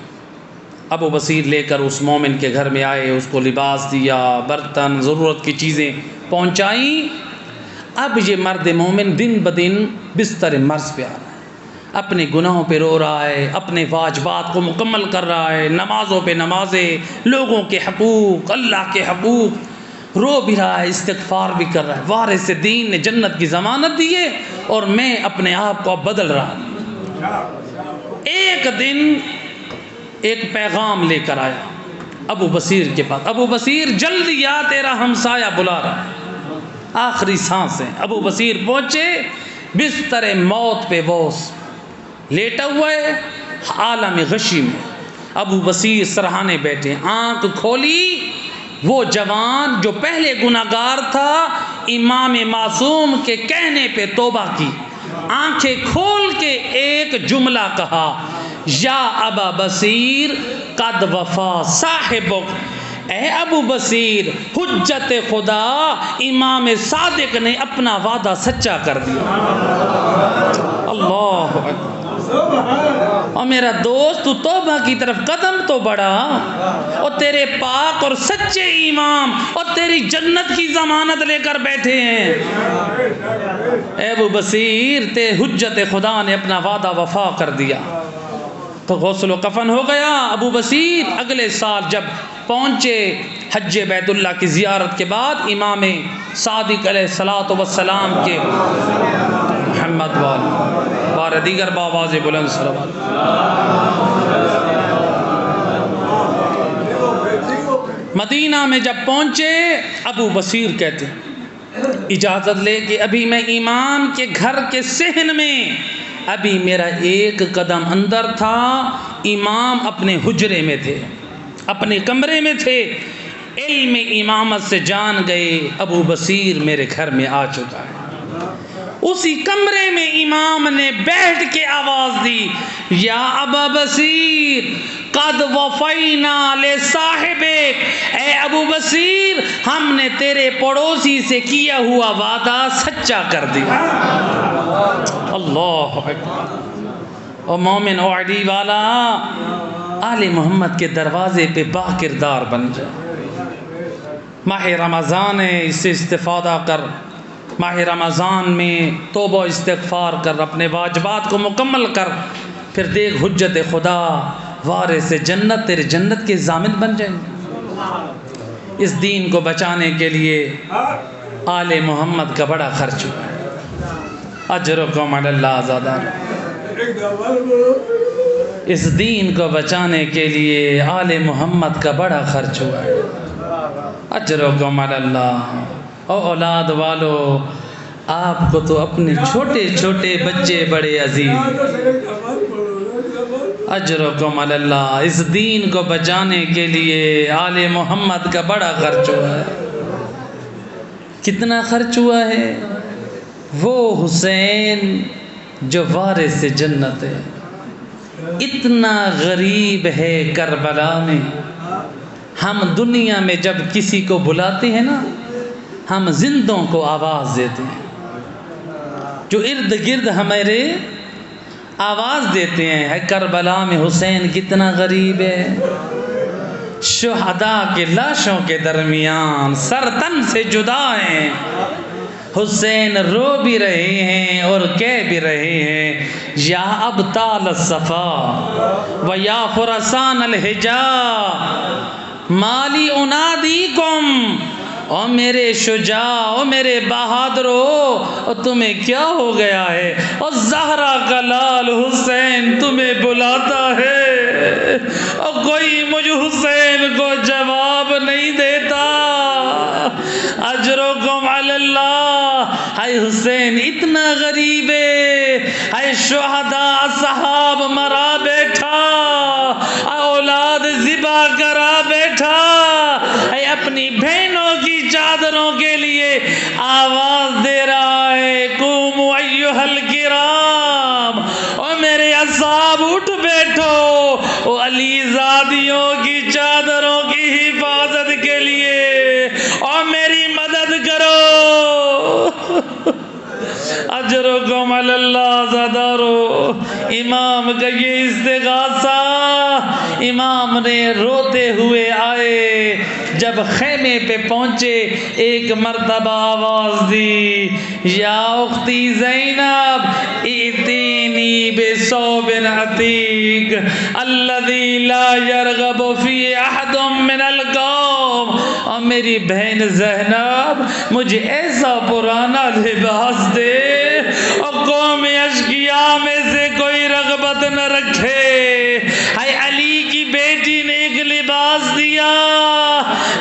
ابو بصیر لے کر اس مومن کے گھر میں آئے، اس کو لباس دیا، برتن، ضرورت کی چیزیں پہنچائیں۔ اب یہ مرد مومن دن بدن بستر مرض پہ آ رہا ہے، اپنے گناہوں پہ رو رہا ہے، اپنے واجبات کو مکمل کر رہا ہے، نمازوں پہ نمازیں، لوگوں کے حقوق، اللہ کے حقوق، رو بھی رہا ہے، استغفار بھی کر رہا ہے۔ وارث دین نے جنت کی ضمانت دی ہے اور میں اپنے آپ کو اب بدل رہا ہوں۔ ایک دن ایک پیغام لے کر آیا ابو بصیر کے پاس، ابو بصیر جلدی آ تیرا ہمسایہ بلا رہا ہے، آخری سانس ہے۔ ابو بصیر پہنچے، بستر موت پہ وہ لیٹا ہوا ہے، عالم غشی میں۔ ابو بصیر سرہانے بیٹھے، آنکھ کھولی، وہ جوان جو پہلے گناہگار تھا امام معصوم کے کہنے پہ توبہ کی، آنکھیں کھول کے ایک جملہ کہا یا ابا بصیر قد وفا صاحبک، اے ابو بصیر حجت خدا امام صادق نے اپنا وعدہ سچا کر دیا۔ اللہ اکبر۔ اور میرا دوست تو توبہ کی طرف قدم تو بڑھا، اور تیرے پاک اور سچے امام اور تیری جنت کی ضمانت لے کر بیٹھے ہیں۔ اے ابو بصیر تے حجت خدا نے اپنا وعدہ وفا کر دیا۔ تو غسل و کفن ہو گیا۔ ابو بصیر اگلے سال جب پہنچے حج بیت اللہ کی زیارت کے بعد، امام صادق علیہ الصلوۃ والسلام کے محمد وال دیگر باواز بلند صلوات۔ مدینہ میں جب پہنچے ابو بصیر کہتے ہیں اجازت لے کہ ابھی میں امام کے گھر کے صحن میں، ابھی میرا ایک قدم اندر تھا، امام اپنے حجرے میں تھے، اپنے کمرے میں تھے، علم امامت سے جان گئے ابو بصیر میرے گھر میں آ چکا ہے۔ اسی کمرے میں امام نے بیٹھ کے آواز دی یا ابا بصیر قد وفینا لصاحبک، اے ابو بصیر ہم نے تیرے پڑوسی سے کیا ہوا وعدہ سچا کر دیا۔ اللہ اکبر۔ اور مومن اوعدی والا آل محمد کے دروازے پہ با کردار بن جائے۔ ماہ رمضان ہے، اس سے استفادہ کر، ماہ رمضان میں توبہ استغفار کر، اپنے واجبات کو مکمل کر، پھر دیکھ حجت خدا وارث جنت تیرے جنت کے ضامن بن جائیں گے۔ اس دین کو بچانے کے لیے آل محمد کا بڑا خرچ ہوا ہے، اجرکم علی اللہ زیادہ۔ اس دین کو بچانے کے لیے آل محمد کا بڑا خرچ ہوا ہے، اجرکم علی اللہ۔ او اولاد والو، آپ کو تو اپنے چھوٹے چھوٹے بچے بڑے عزیز، اجرکم علی اللہ۔ اس دین کو بچانے کے لیے آل محمد کا بڑا خرچ ہوا ہے۔ کتنا خرچ ہوا ہے؟ وہ حسین جو وارث جنت ہے، اتنا غریب ہے کربلا میں۔ ہم دنیا میں جب کسی کو بلاتے ہیں نا، ہم زندوں کو آواز دیتے ہیں، جو ارد گرد ہمارے آواز دیتے ہیں، ہے کربلا میں حسین کتنا غریب ہے۔ شہداء کے لاشوں کے درمیان سر تن سے جدا ہیں، حسین رو بھی رہے ہیں اور کہہ بھی رہے ہیں، یا ابطال الصفا و یا خراسان الحجا مالی انادیکم، او میرے شجاع، او میرے بہادرو، تمہیں کیا ہو گیا ہے؟ اور زہرا کا لال حسین تمہیں بلاتا ہے، اور کوئی مجھ حسین کو جواب نہیں دیتا۔ اجرکم علی اللہ۔ ہائے حسین اتنا غریب ہے، ہائے شہداء اصحاب مرا بیٹھا، اولاد ذبح کرا بیٹھا، اے اپنی بہنوں کی چادروں کے لیے آواز دے رہا ہے، قوموا ایھا الکرام، اور میرے اصحاب اٹھ بیٹھو، او علی زادیوں کی چادروں کی حفاظت کے لیے، اور میری مدد کرو۔ اجرکم علی اللہ زادارو۔ امام کا یہ استغاثہ، امام نے روتے ہوئے آئے، جب خیمے پہ پہنچے ایک مرتبہ آواز دی، یا اختی زینب ائتینی بثوب عتیق الذی لا یرغب فی احد من القوم، اور میری بہن زینب مجھے ایسا پرانا لباس دے اور قوم اشقیاء میں سے کوئی رغبت نہ رکھے۔ ہائے علی کی بیٹی نے ایک لباس دیا،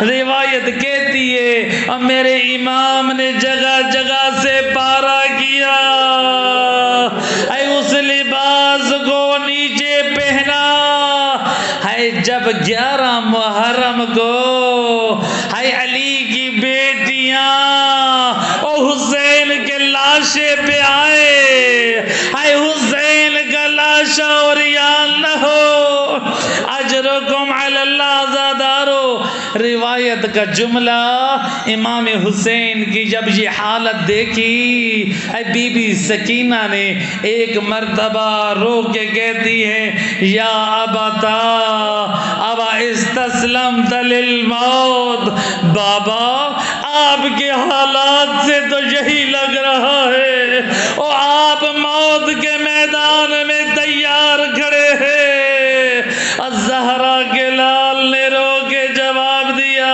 روایت کہتی ہے، اور میرے امام نے جگہ جگہ سے پارا کیا، اے اس لباس کو نیچے پہنا۔ ہے جب 11 محرم کو ہے علی کی بیٹیاں اور حسین کے لاشے پہ آئے، ہے حسین کا لاشا اور یاد نہ ہو، اجرکم علی اللہ زادارو۔ روایت کا جملہ، امام حسین کی جب یہ حالت دیکھی، بی بی سکینہ نے ایک مرتبہ رو کے کہتی ہے، یا ابتا ابا استسلمت للموت، بابا آپ کے حالات سے تو یہی لگ رہا ہے، اور آپ موت کے میدان میں تیار کھڑے ہیں۔ الزہرا کے لال نے رو کے جواب دیا،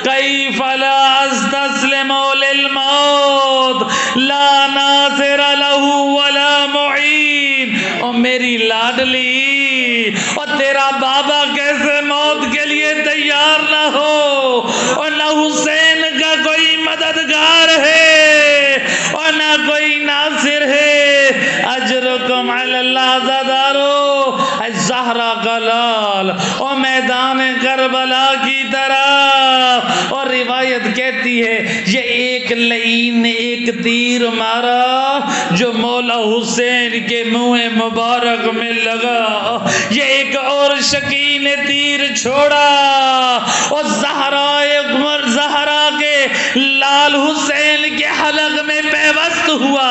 کیف لا استسلم للموت لا ناصر له ولا معین، اور میری لاڈلی، اور تیرا بابا کیسے موت کے لیے تیار نہ ہو، اور نہ حسین کا کوئی مددگار ہے اور نہ کوئی ناصر ہے۔ اجرکم علی اللہ زادارو۔ زہرا کا لال اور میدان کربلا کی طرح، اور روایت کہتی ہے یہ ایک لعین نے ایک تیر مارا جو مولا حسین کے منہ مبارک میں لگا، یہ ایک اور شکی نے تیر چھوڑا، اور زہرا کے لال حسین کے حلق میں پیوست وقت ہوا.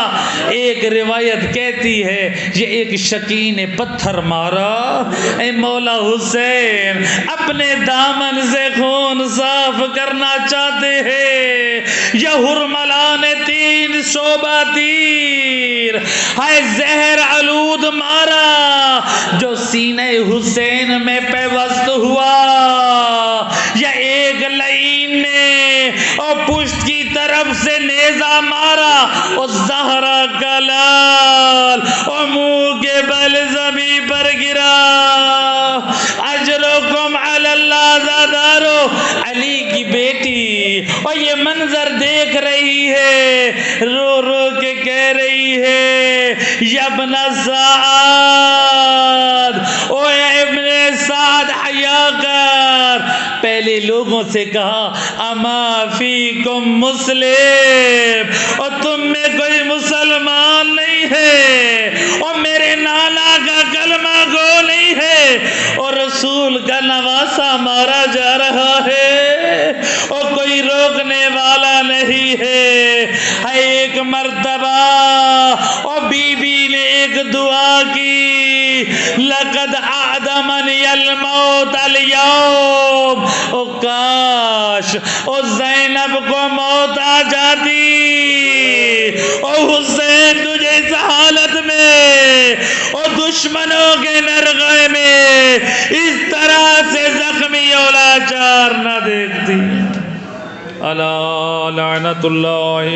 ایک روایت کہتی ہے یہ ایک شکی نے پتھر مارا. اے مولا حسین اپنے دامن سے خون صاف کرنا چاہتے ہیں. یا حرملا نے 3 شعبہ تیر ہے زہر آلود مارا جو سینہ حسین میں پیوست ہوا. یا ایک لعین نے اور پشت کی طرف سے نیزہ مارا اور زہرا کا لال اور منہ کے بل زمین پر گرا. اجرکم علی اللہ زادارو. علی کی بیٹی اور یہ منظر دیکھ رہی ہے, رو رو کے کہہ رہی ہے یا ابن سعد, او ابن سعد حیا کر. پہلے لوگوں سے کہا اما فیکم مسلم, اور تم میں کوئی مسلمان نہیں ہے, اور میرے نانا کا کلمہ گو نہیں ہے, اور رسول کا نواسا مارا جا رہا ہے اور کوئی روکنے والا نہیں ہے. ایک مرتبہ اور بی بی نے ایک دعا کی, لقد اعدمنی الموت اليوم. او کاش او زینب کو موت آ جاتی, او حسین تجھے اس حالت میں اور دشمنوں کے نرغے میں اس طرح سے زخمی اور لاچار نہ دیکھتی. الا لعنت اللہ